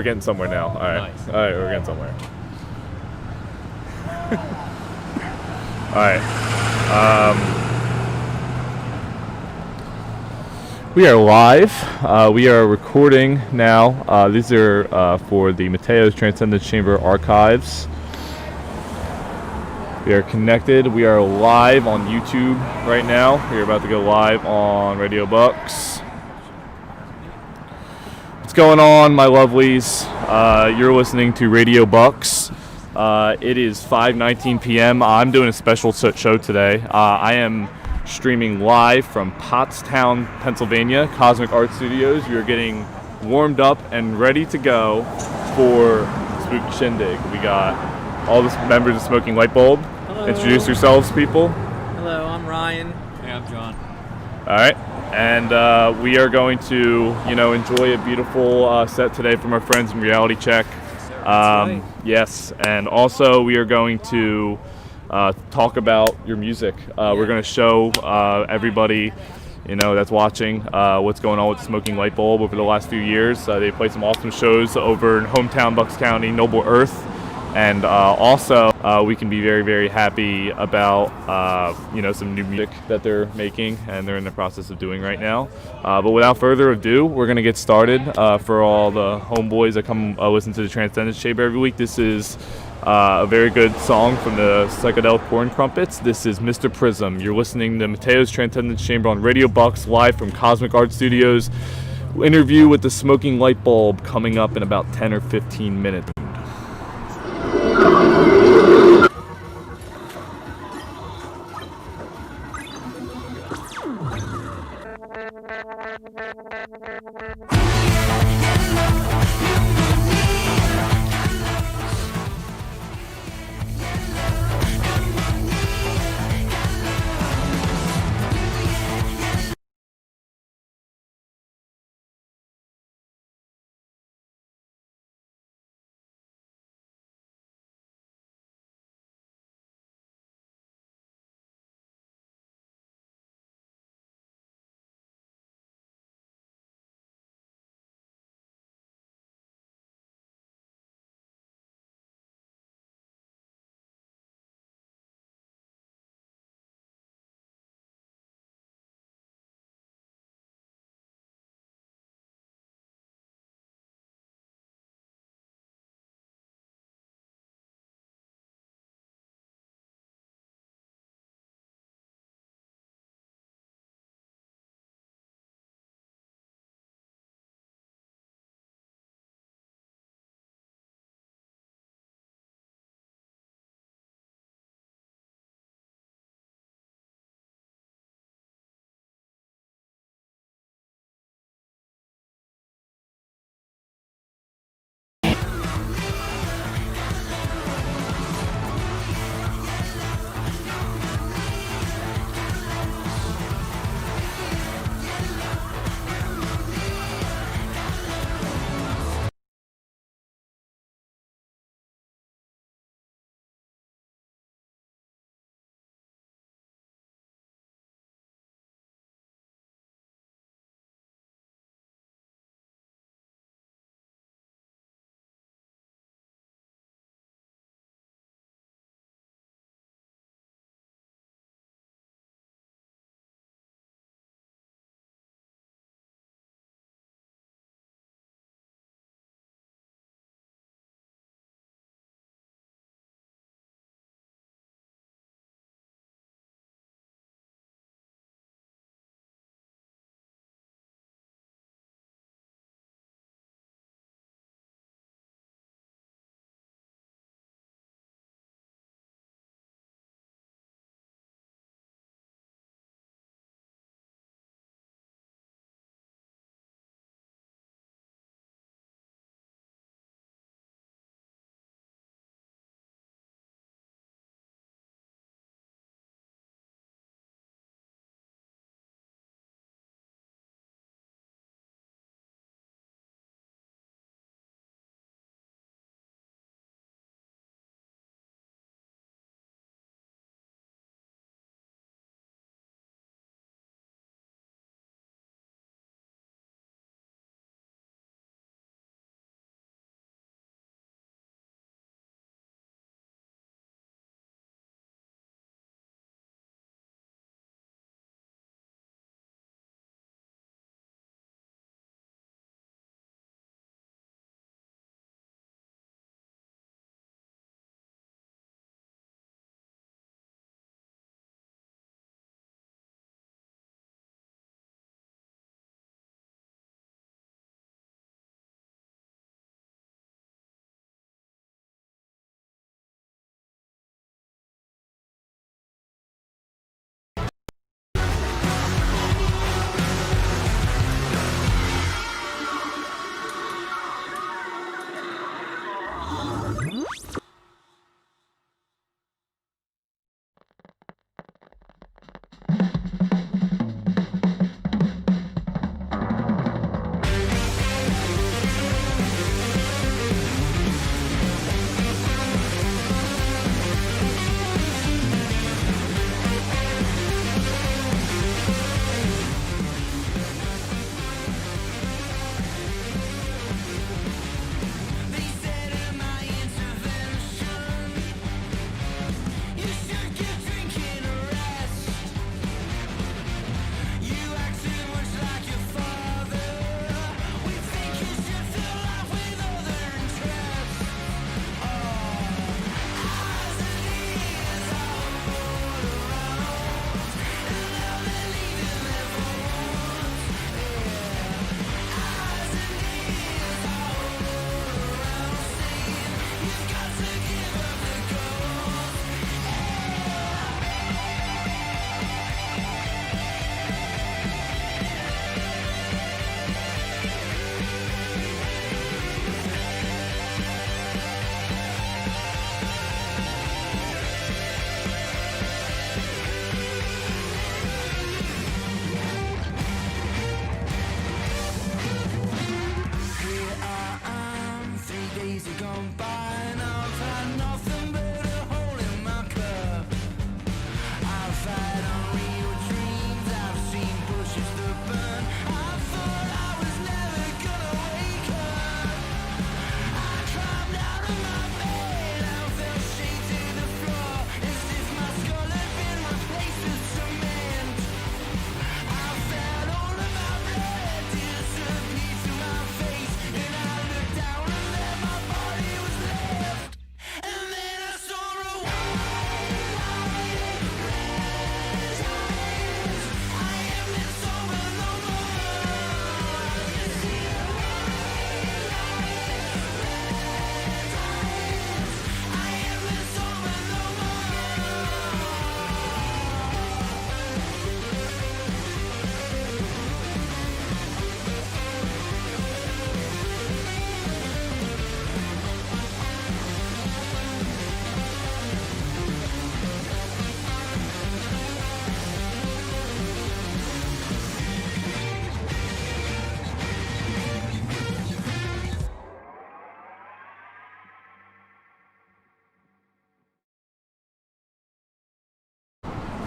we're getting somewhere now. All right. Nice. All right, we're getting somewhere. All right. We are live. We are recording now. These are for the Matteo's Transcendence Chamber archives. We are connected. We are live on YouTube right now. We are about to go live on Radio Bucks. What's going on, my lovelies? You're listening to Radio Bucks. It is 5:19 p.m. I'm doing a special show today. I am streaming live from Pottstown, Pennsylvania, Cosmic Art Studios. We are getting warmed up and ready to go for Spook Shindig. We got all the members of Smoking Lightbulb. Hello. Introduce yourselves, people. Hello, I'm Ryan. Hey, I'm John. All right, and we are going to, enjoy a beautiful set today from our friends in Reality Check. Right. Yes, and also we are going to talk about your music. We're going to show everybody, that's watching what's going on with Smoking Lightbulb over the last few years. They played some awesome shows over in hometown Bucks County, Noble Earth. And also, we can be very, very happy about, some new music that they're making and they're in the process of doing right now. But without further ado, we're going to get started. For all the homeboys that come listen to the Transcendence Chamber every week, this is a very good song from the Psychedelic Corn Crumpets. This is Mr. Prism. You're listening to Matteo's Transcendence Chamber on Radio Bucks, live from Cosmic Art Studios. Interview with the Smoking Lightbulb coming up in about 10 or 15 minutes.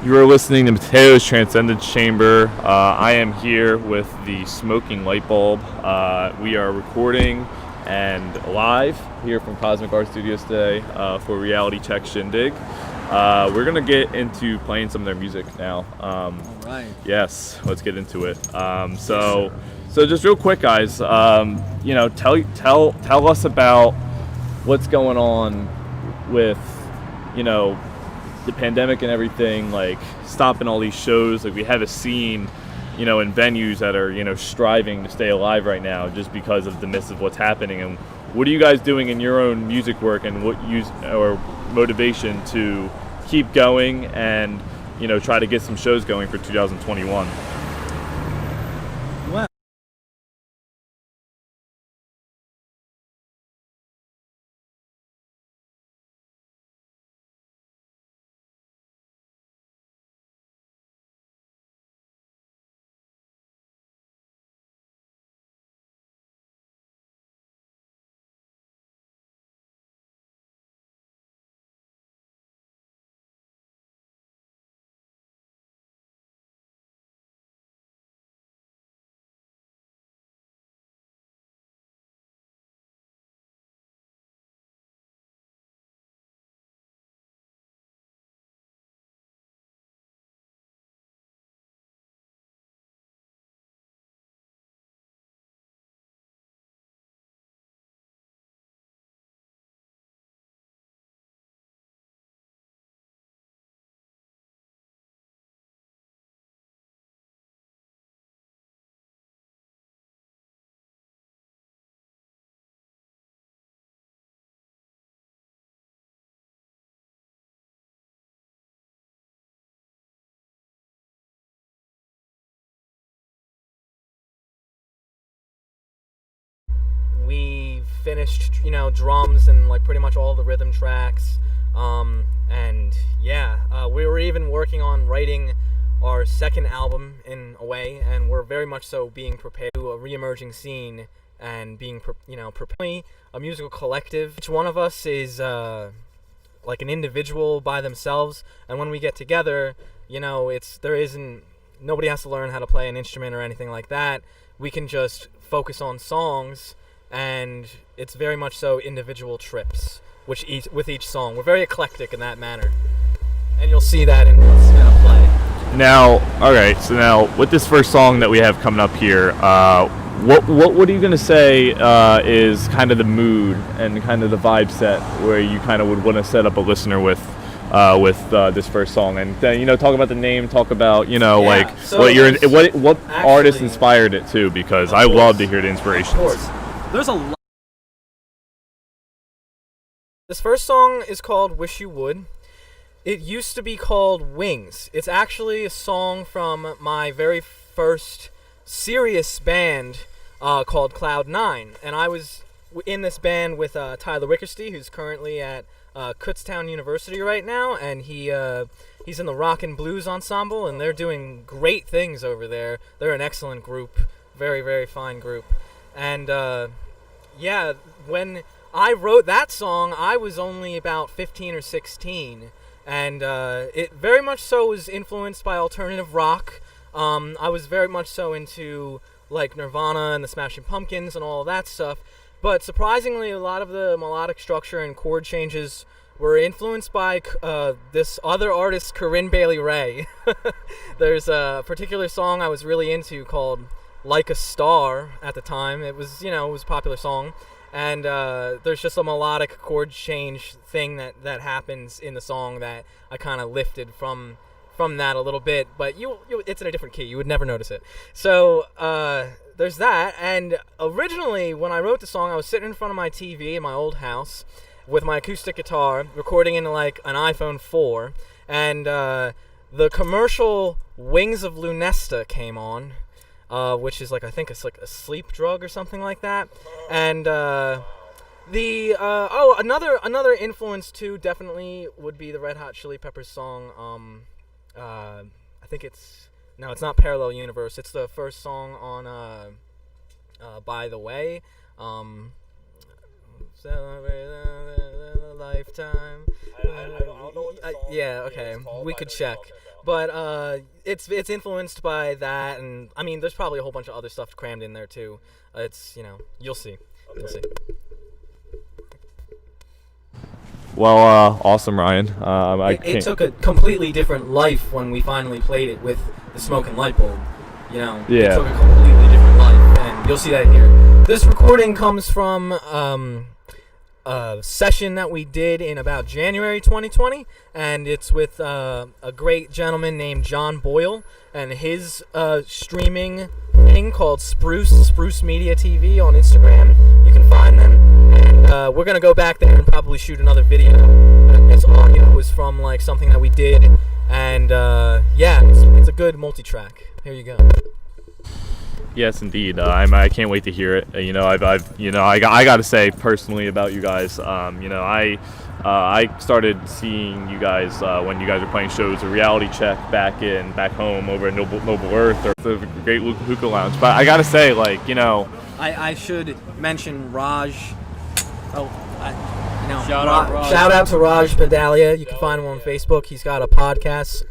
You are listening to Matteo's Transcendent Chamber. I am here with the Smoking Lightbulb. We are recording and live here from Cosmic Art Studios today for Reality Check Shindig. We're going to get into playing some of their music now. All right. Yes, let's get into it. So just real quick, guys, tell us about what's going on with, the pandemic and everything, like stopping all these shows. Like we have a scene, in venues that are, striving to stay alive right now just because of the midst of what's happening. And what are you guys doing in your own music work and what or motivation to keep going and, try to get some shows going for 2021? Well, we finished, drums and like pretty much all the rhythm tracks. We were even working on writing our second album in a way, and we're very much so being prepared to a re-emerging scene and being, preparing a musical collective. Each one of us is like an individual by themselves, and when we get together, nobody has to learn how to play an instrument or anything like that. We can just focus on songs, and it's very much so individual trips with each song. We're very eclectic in that manner, and you'll see that in what's going to play. Now, all right. So now, with this first song that we have coming up here, what are you gonna say is kind of the mood and kind of the vibe set where you kind of would want to set up a listener with this first song, and then talk about the name, talk about what artist inspired it too, because I love to hear the inspirations. Of course, there's a lot. This first song is called "Wish You Would." It used to be called "Wings." It's actually a song from my very first serious band called Cloud9, and I was in this band with Tyler Wickersty, who's currently at Pottstown University right now, and he's in the rock and blues ensemble, and they're doing great things over there. They're an excellent group, very, very fine group. And when I wrote that song, I was only about 15 or 16, and it very much so was influenced by alternative rock. I was very much so into like Nirvana and the Smashing Pumpkins and all of that stuff. But surprisingly, a lot of the melodic structure and chord changes were influenced by this other artist, Corinne Bailey Rae. There's a particular song I was really into called "Like a Star" at the time. It was, it was a popular song. And there's just a melodic chord change thing that happens in the song that I kind of lifted from that a little bit. But it's in a different key. You would never notice it. So there's that. And originally, when I wrote the song, I was sitting in front of my TV in my old house with my acoustic guitar, recording into like an iPhone 4. And the commercial Wings of Lunesta came on. Which is I think it's like a sleep drug or something like that. And another influence too definitely would be the Red Hot Chili Peppers song. I think it's not Parallel Universe. It's the first song on By the Way. Celebrate a lifetime. I don't know what the song yeah, okay. is called, We By could the Way. check. Okay. But it's influenced by that, and I mean, there's probably a whole bunch of other stuff crammed in there too. It's you'll see. You'll see. Well, awesome, Ryan. It took a completely different life when we finally played it with the Smoking Lightbulb. Yeah. It took a completely different life, and you'll see that here. This recording comes from a session that we did in about January 2020, and it's with a great gentleman named John Boyle and his streaming thing called Spruce Media TV on Instagram. You can find them. We're going to go back there and probably shoot another video. This audio was from like something that we did, and it's a good multi-track. Here you go. Yes, indeed. I can't wait to hear it. I got to say personally about you guys. I started seeing you guys when you guys were playing shows at Reality Check back home over at Noble Earth or the great Hookah Lounge. But I got to say, I should mention Raj. Raj. Shout out to Raj Padalia. You can find him on Facebook. He's got a podcast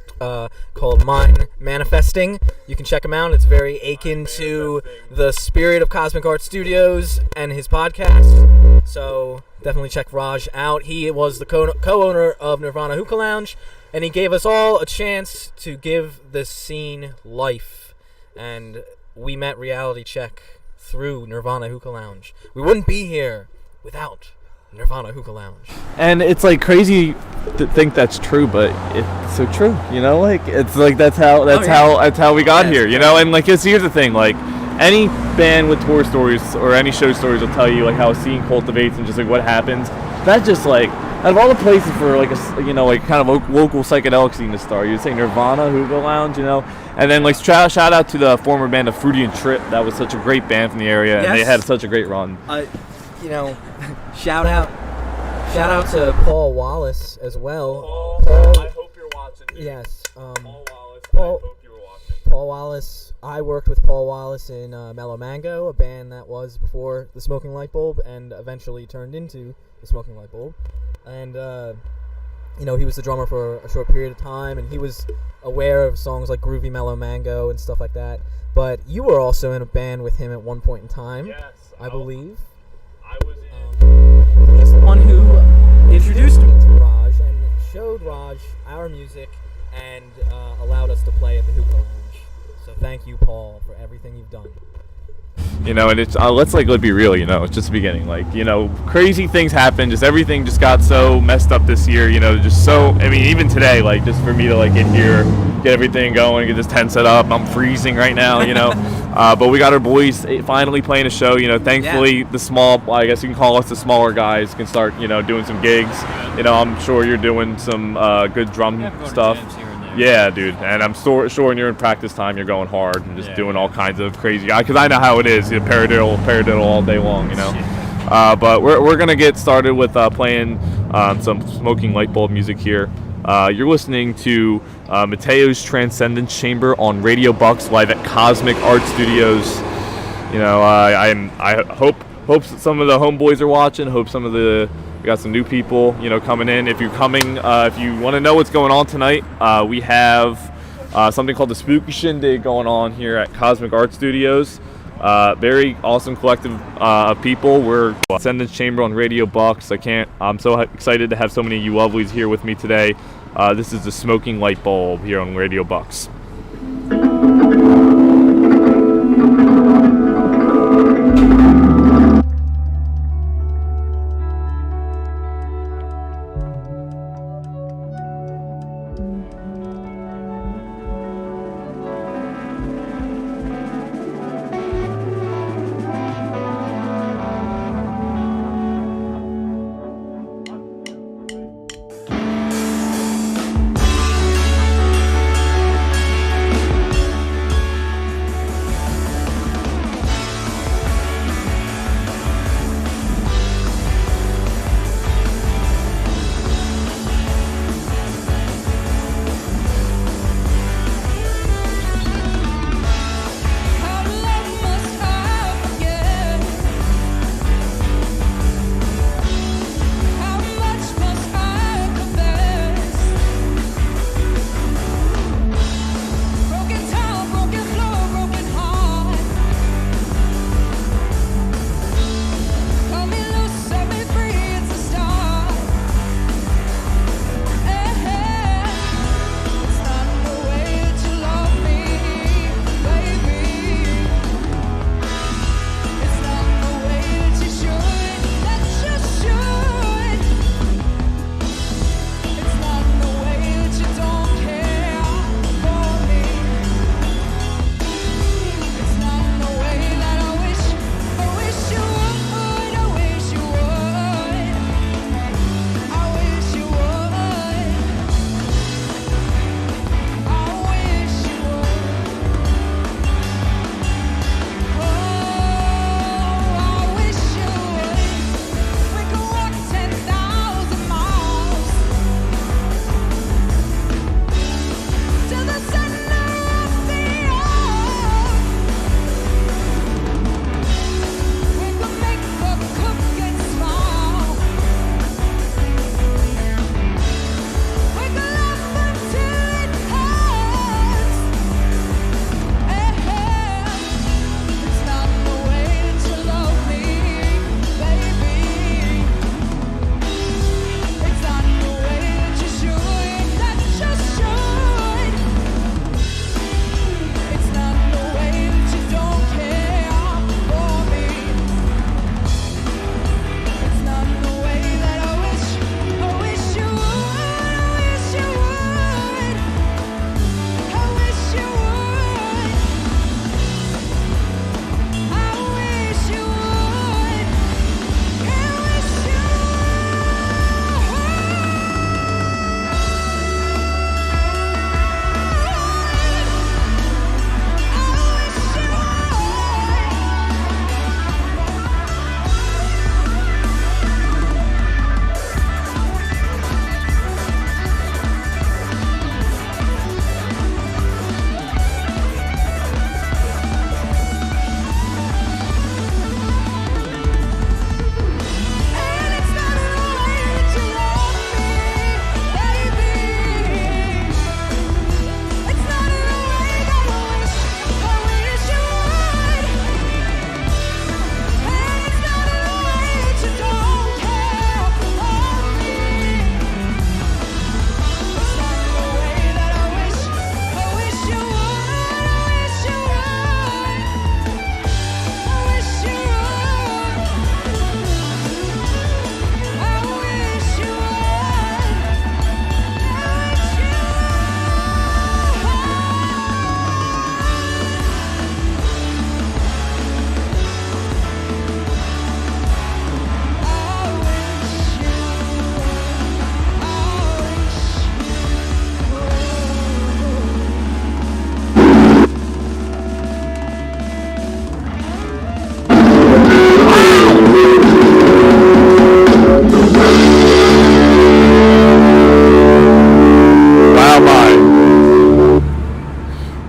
called Mind Manifesting. You can check him out. It's very akin to the spirit of Cosmic Art Studios and his podcast. So definitely check Raj out. He was the co-owner of Nirvana Hookah Lounge, and he gave us all a chance to give this scene life. And we met Reality Check through Nirvana Hookah Lounge. We wouldn't be here without Nirvana Hookah Lounge. And it's like crazy to think that's true, but it's so true. It's like that's how we got here. And here's the thing, any band with tour stories or any show stories will tell you how a scene cultivates and just what happens. That's just out of all the places for kind of local psychedelic scene to start, you'd say Nirvana Hookah Lounge, and then shout out to the former band of Fruity and Trip. That was such a great band from the area, and they had such a great run. Shout out to Paul Wallace as well. Paul, I hope you're watching. Yes. Paul Wallace, I hope you were watching. Paul Wallace. I worked with Paul Wallace in Mellow Mango, a band that was before the Smoking Lightbulb and eventually turned into the Smoking Lightbulb. And he was the drummer for a short period of time, and he was aware of songs like Groovy Mellow Mango and stuff like that. But you were also in a band with him at one point in time, yes, I believe. I was in. He's the one who introduced me to Raj and showed Raj our music and allowed us to play at the Hookah Lounge. So thank you, Paul, for everything you've done. And it's let's be real. It's just the beginning. Crazy things happen. Just everything just got so messed up this year. Just so. I mean, even today, just for me to get here, get everything going, get this tent set up. I'm freezing right now. But we got our boys finally playing a show. Thankfully, the small. I guess you can call us the smaller guys can start. Doing some gigs. I'm sure you're doing some good drum stuff. Yeah, dude, and I'm sure when you're in practice time, you're going hard and just doing all kinds of crazy. Because I know how it is, paradiddle all day long, But we're gonna get started with playing some Smoking Lightbulb music here. You're listening to Matteo's Transcendence Chamber on Radio Bucks live at Cosmic Art Studios. I hope some of the homeboys are watching. Hope some of the we got some new people, coming in. If you're coming, if you want to know what's going on tonight, we have something called the Spooky Shindig going on here at Cosmic Art Studios. Very awesome collective of people. We're Transcendence Chamber on Radio Bucks. I'm so excited to have so many of you lovelies here with me today. This is the Smoking Lightbulb here on Radio Bucks.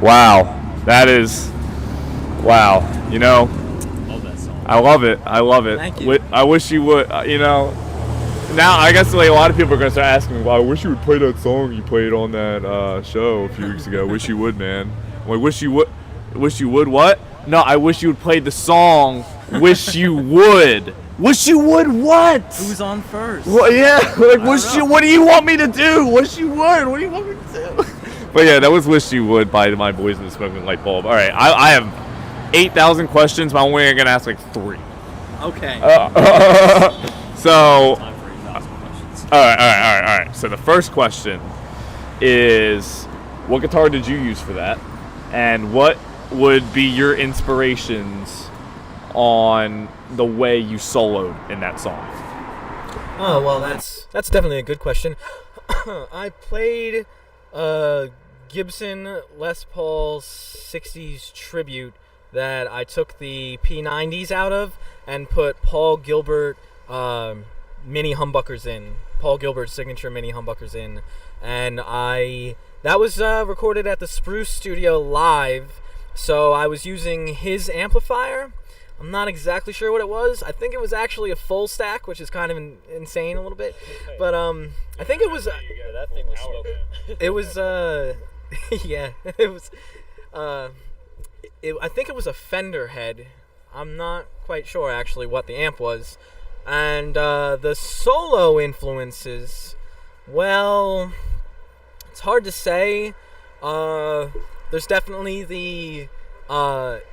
Wow, that is, wow. You know, Love that song. I love it. I love it. Thank you. I wish you would. You know, now I guess like a lot of people are gonna start asking me, well, I wish you would play that song you played on that show a few weeks ago. Wish you would, man. Well, wish you would. Wish you would what? No, I wish you would play the song. Wish you would. Wish you would what? Who's on first? Well, yeah. Like wish you. What do you want me to do? Wish you would. What do you want me to do? But yeah, that was "Wish You Would" by my boys in the Smoking Lightbulb. All right, I have 8,000 questions, but I'm only gonna ask like 3. Okay. So, Time for 8,000 questions. all right. So the first question is, what guitar did you use for that, and what would be your inspirations on the way you soloed in that song? Oh well, that's definitely a good question. I played Gibson Les Paul 60s tribute that I took the P90s out of and put Paul Gilbert mini humbuckers in. Paul Gilbert's signature mini humbuckers in, and that was recorded at the Spruce Studio live. So I was using his amplifier. I'm not exactly sure what it was. I think it was actually a full stack, which is kind of insane a little bit. But I think it was. Yeah, that thing was smoking. It was. Yeah, it was. I think it was a Fender head. I'm not quite sure actually what the amp was. And the solo influences, well, it's hard to say. There's definitely the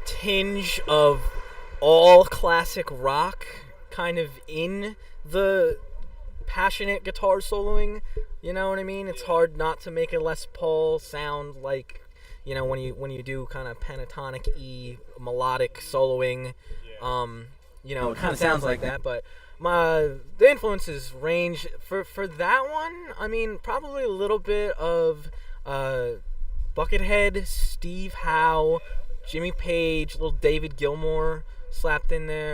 tinge of all classic rock kind of in the passionate guitar soloing. You know what I mean? It's hard not to make a Les Paul sound like, you know, when you do kind of pentatonic-y melodic soloing. You know, it kind of sounds like that, but the influences range for that one. I mean, probably a little bit of Buckethead, Steve Howe, Jimmy Page, little David Gilmour slapped in there.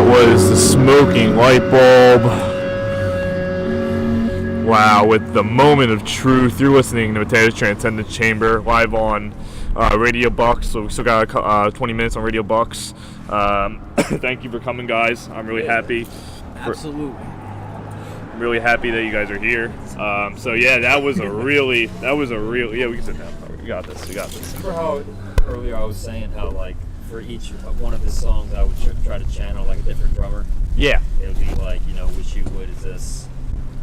That was the Smoking Lightbulb. Wow, with the moment of truth. You're listening to Matteo's Transcendent Chamber live on Radio Bucks. So we still got 20 minutes on Radio Bucks. Thank you for coming, guys. I'm really happy. Absolutely. I'm really happy that you guys are here. So yeah, that was a real. Yeah, we can sit down. We got this. Remember how earlier I was saying how like for each one of his songs I would try to channel like a different drummer. Yeah. It would be like, you know, Wish You Would is this.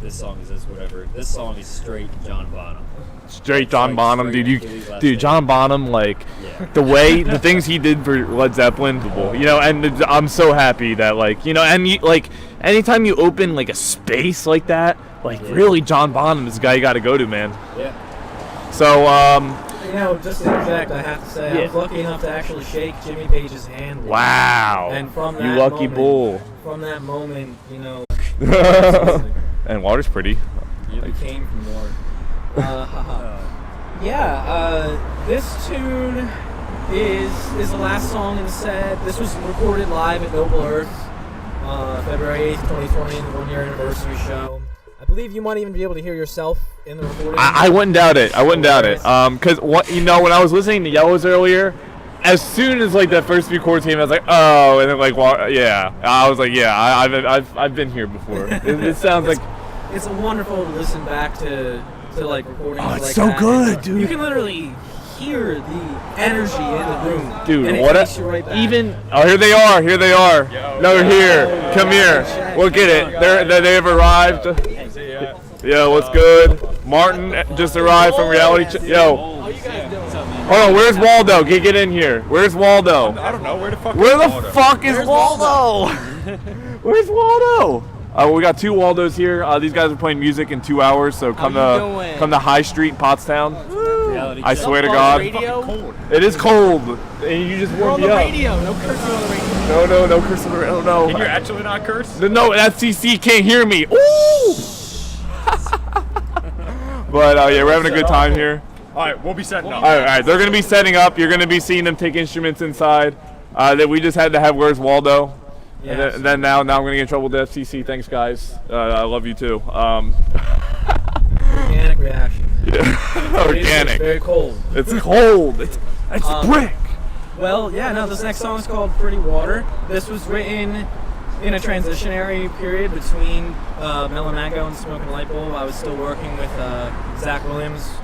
This song is this, whatever. This song is straight John Bonham. Straight John Bonham, straight dude. John Bonham, like the things he did for Led Zeppelin, you know. And I'm so happy that, like, you know, and like anytime you open like a space like that, like really, John Bonham is the guy you got to go to, man. Yeah. So, you know, just to interject, I have to say, I was lucky enough to actually shake Jimmy Page's hand. Wow. And from that you lucky moment, bull. From that moment, you know. And water's pretty. It came from more. This tune is the last song in the set. This was recorded live at Noble Earth, February 8th, 2020, the 1-year anniversary show. I believe you might even be able to hear yourself in the recording. I wouldn't doubt it. Because when I was listening to Yellows earlier, as soon as like that first few chords came, I was like, oh, and then like, yeah, I was like, yeah, I've been here before. It sounds like it's wonderful to listen back to like recordings. Oh, it's like so that. good, dude. You can literally hear the energy in the room, dude. and What takes you right back. here they are. No, they're here. Come here. We'll get it. They've arrived. Yo, what's good? Martin just arrived from reality. Yo. Hold on, where's Waldo? Get in here. Where's Waldo? I don't know. Where the fuck is Waldo? Where's Waldo? We got 2 Waldos here. These guys are playing music in 2 hours, so come to High Street in Pottstown. I swear to God. It is cold, and you just warmed me up. No cursing on the radio. No cursing on the radio. No. Can you actually not curse? No, FCC can't hear me. Ooh! But yeah, we're having a good time here. All right, we'll be setting up. All right, they're going to be setting up. You're going to be seeing them take instruments inside. That we just had to have Where's Waldo? Yes. And then now I'm going to get in trouble with the FCC. Thanks, guys. I love you too. Organic reaction. Yeah. Organic. It's very cold. It's cold. It's brick. Well, yeah, no, this next song is called Pretty Water. This was written in a transitionary period between Mellow Mango and Smoking Lightbulb. I was still working with Zach Williams